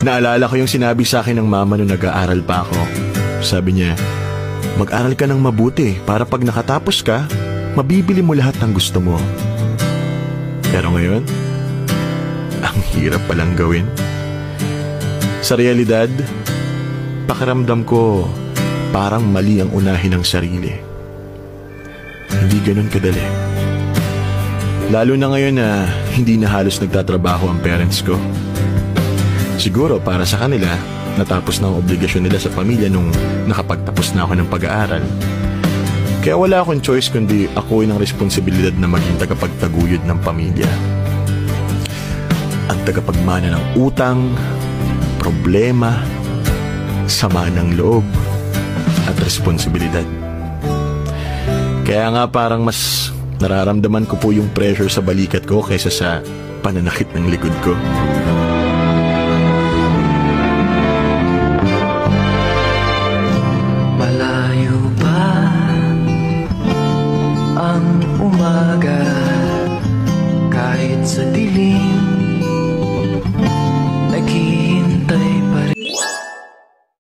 Naalala ko yung sinabi sa akin ng mama nung nag-aaral pa ako. Sabi niya, mag-aral ka ng mabuti para pag nakatapos ka, mabibili mo lahat ng gusto mo. Pero ngayon, ang hirap palang gawin. Sa realidad, pakiramdam ko parang mali ang unahin ng sarili. Hindi ganun kadali. Lalo na ngayon na hindi na halos nagtatrabaho ang parents ko. Siguro para sa kanila, natapos na ang obligasyon nila sa pamilya nung nakapagtapos na ako ng pag-aaral. Kaya wala akong choice kundi ako ng responsibilidad na maging tagapagtaguyod ng pamilya. Ang tagapagmana ng utang, problema, sama ng loob, at responsibilidad. Kaya nga parang mas nararamdaman ko po yung pressure sa balikat ko kaysa sa pananakit ng likod ko. Malayo ba ang umaga kahit sa dilim